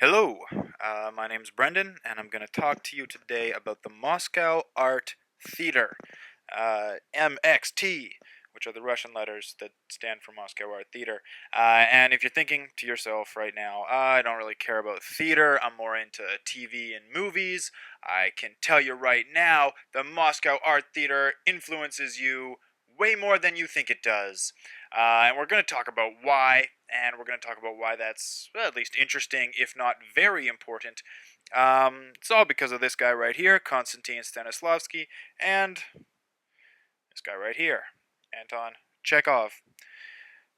Hello, my name's Brendan, and I'm going to talk to you today about the Moscow Art Theater, MXT, which are the Russian letters that stand for Moscow Art Theater. And if you're thinking to yourself right now, I don't really care about theater, I'm more into TV and movies, I can tell you right now, the Moscow Art Theater influences you way more than you think it does. And we're going to talk about why, and we're going to talk about why that's well, at least interesting, if not very important. It's all because of this guy right here, Konstantin Stanislavski, and this guy right here, Anton Chekhov.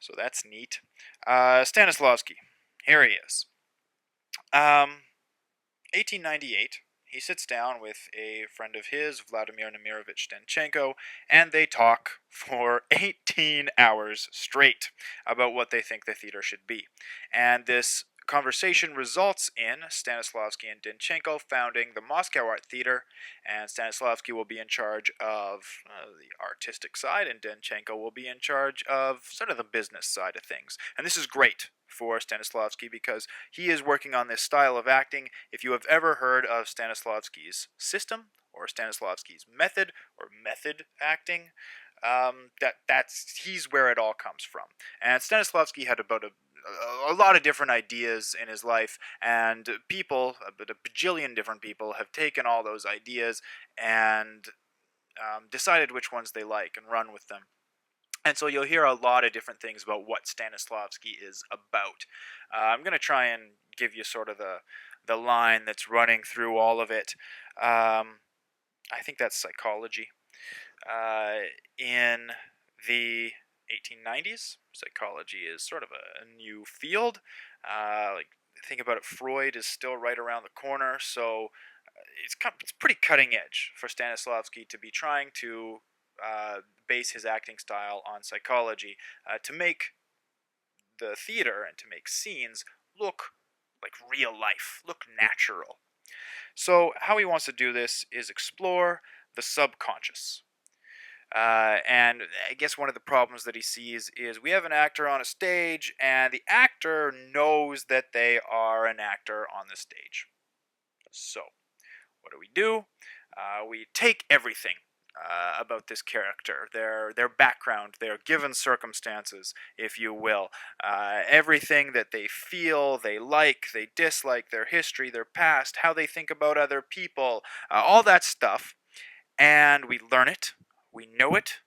So that's neat. Stanislavski, here he is. 1898, he sits down with a friend of his, Vladimir Nemirovich Denchenko, and they talk for 18 hours straight about what they think the theater should be. And this conversation results in Stanislavski and Denchenko founding the Moscow Art Theater, and Stanislavski will be in charge of the artistic side, and Denchenko will be in charge of sort of the business side of things. And this is great for Stanislavski because he is working on this style of acting. If you have ever heard of Stanislavski's system or Stanislavski's method or method acting, he's where it all comes from. And Stanislavski had about a lot of different ideas in his life, and people, a bajillion different people, have taken all those ideas and decided which ones they like and run with them. And so you'll hear a lot of different things about what Stanislavski is about. I'm going to try and give you sort of the line that's running through all of it. I think that's psychology. In the 1890s, psychology is sort of a new field. Think about it, Freud is still right around the corner, so it's pretty cutting edge for Stanislavski to be trying to base his acting style on psychology to make the theater and to make scenes look like real life, look natural. So how he wants to do this is explore the subconscious. And I guess one of the problems that he sees is we have an actor on a stage, and the actor knows that they are an actor on the stage. So, what do? We take everything about this character, their background, their given circumstances, if you will, everything that they feel, they like, they dislike, their history, their past, how they think about other people, all that stuff, and we learn it, we know it,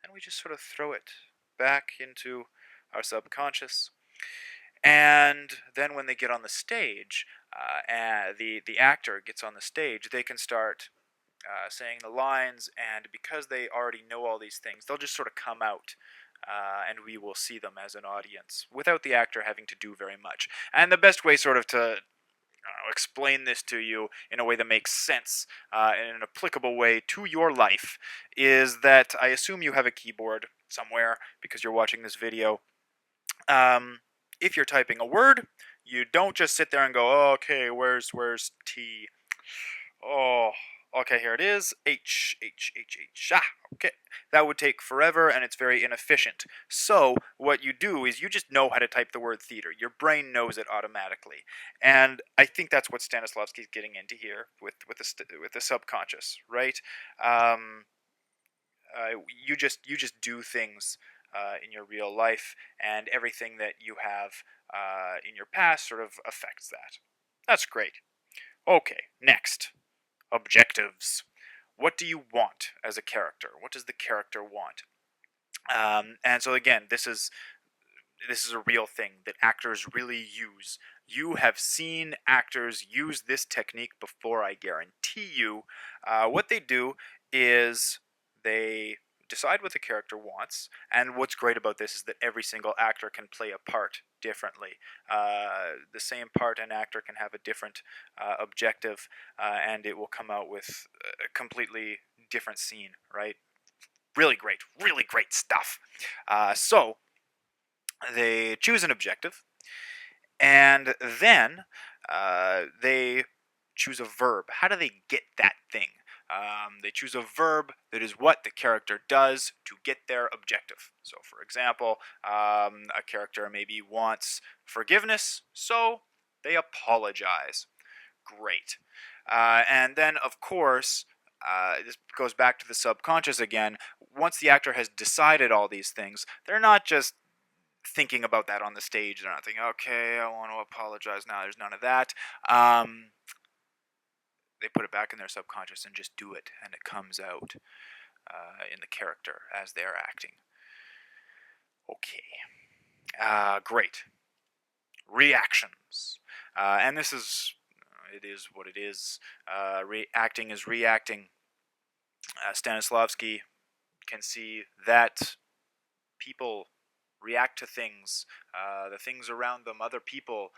and we just sort of throw it back into our subconscious. And then when they get on the stage, and the actor gets on the stage, they can start saying the lines, and because they already know all these things, they'll just sort of come out, and we will see them as an audience without the actor having to do very much. And the best way sort of to explain this to you in a way that makes sense, in an applicable way to your life, is that I assume you have a keyboard somewhere because you're watching this video. If you're typing a word, you don't just sit there and go, oh, okay, where's T? Oh, okay, here it is. H. Ah, okay. That would take forever, and it's very inefficient. So, what you do is you just know how to type the word theater. Your brain knows it automatically. And I think that's what Stanislavski's getting into here with the subconscious, right? You just do things in your real life, and everything that you have in your past sort of affects that. That's great. Okay, next. Objectives. What do you want as a character? What does the character want? And so again, this is a real thing that actors really use. You have seen actors use this technique before, I guarantee you. What they do is they decide what the character wants, and what's great about this is that every single actor can play a part differently. The same part an actor can have a different objective, and it will come out with a completely different scene, right? Really great stuff. So they choose an objective, and then they choose a verb. How do they get that thing? They choose a verb that is what the character does to get their objective. So, for example, a character maybe wants forgiveness, so They apologize. Great. And then, of course, this goes back to the subconscious again. Once the actor has decided all these things, they're not just thinking about that on the stage. They're not thinking, okay, I want to apologize now. There's none of that. They put it back in their subconscious and just do it, and it comes out in the character as they're acting. Okay. Great. Reactions. And this is, it is what it is. Acting is reacting. Stanislavski can see that people react to things, the things around them, other people,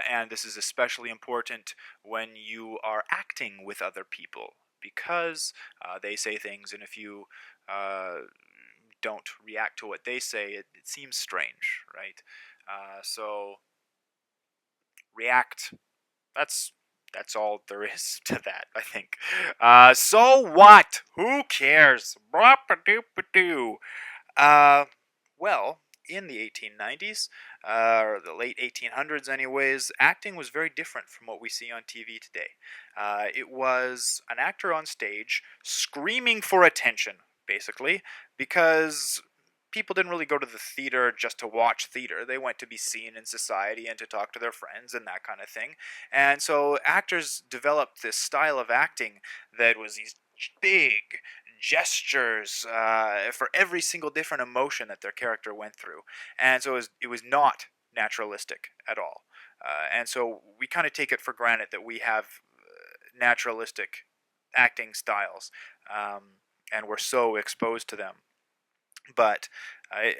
and this is especially important when you are acting with other people, because they say things, and if you don't react to what they say, it seems strange, right? So react. That's all there is to that, I think. So what? Who cares? Well, in the 1890s, or the late 1800s anyways, acting was very different from what we see on TV today. It was an actor on stage screaming for attention, basically, because people didn't really go to the theater just to watch theater. They went to be seen in society and to talk to their friends and that kind of thing. And so actors developed this style of acting that was these big gestures for every single different emotion that their character went through. And so it was not naturalistic at all. And so we kind of take it for granted that we have naturalistic acting styles, and we're so exposed to them. But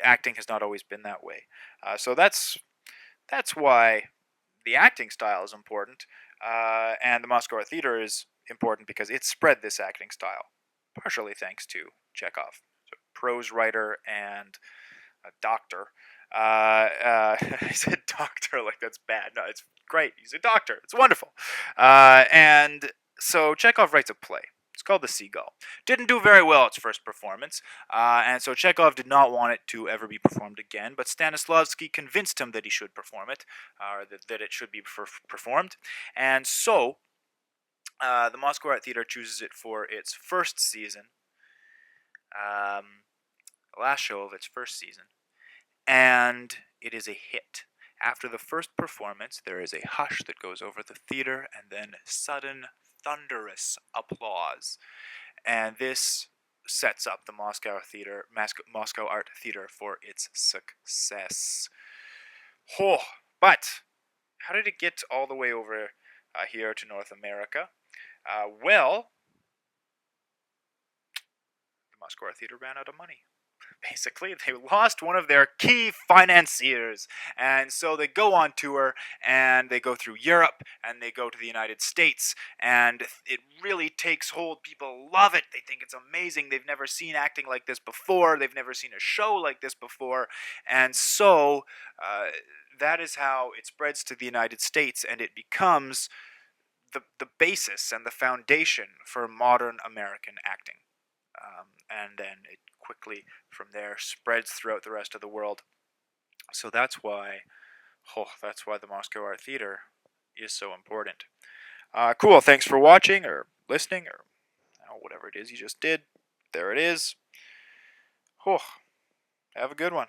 acting has not always been that way. So that's why the acting style is important, and the Moscow Art Theater is important because it spread this acting style, partially thanks to Chekhov, so prose writer and a doctor. I said doctor like that's bad. No, it's great. He's a doctor. It's wonderful. And so Chekhov writes a play. It's called The Seagull. Didn't do very well its first performance, and so Chekhov did not want it to ever be performed again, but Stanislavski convinced him that he should perform it, or that it should be performed, and so the Moscow Art Theater chooses it for its first season, the last show of its first season, and it is a hit. After the first performance, there is a hush that goes over the theater, and then sudden, thunderous applause. And this sets up the Moscow Art Theater for its success. Oh, but how did it get all the way over here to North America? Well, the Moscow Art Theater ran out of money. Basically, they lost one of their key financiers, and so they go on tour, and they go through Europe, and they go to the United States, and it really takes hold. People love it. They think it's amazing. They've never seen acting like this before. They've never seen a show like this before, and so that is how it spreads to the United States, and it becomes the basis and the foundation for modern American acting. And then it quickly from there spreads throughout the rest of the world. So that's why the Moscow Art Theater is so important. Cool. Thanks for watching or listening or whatever it is you just did. There it is. Have a good one.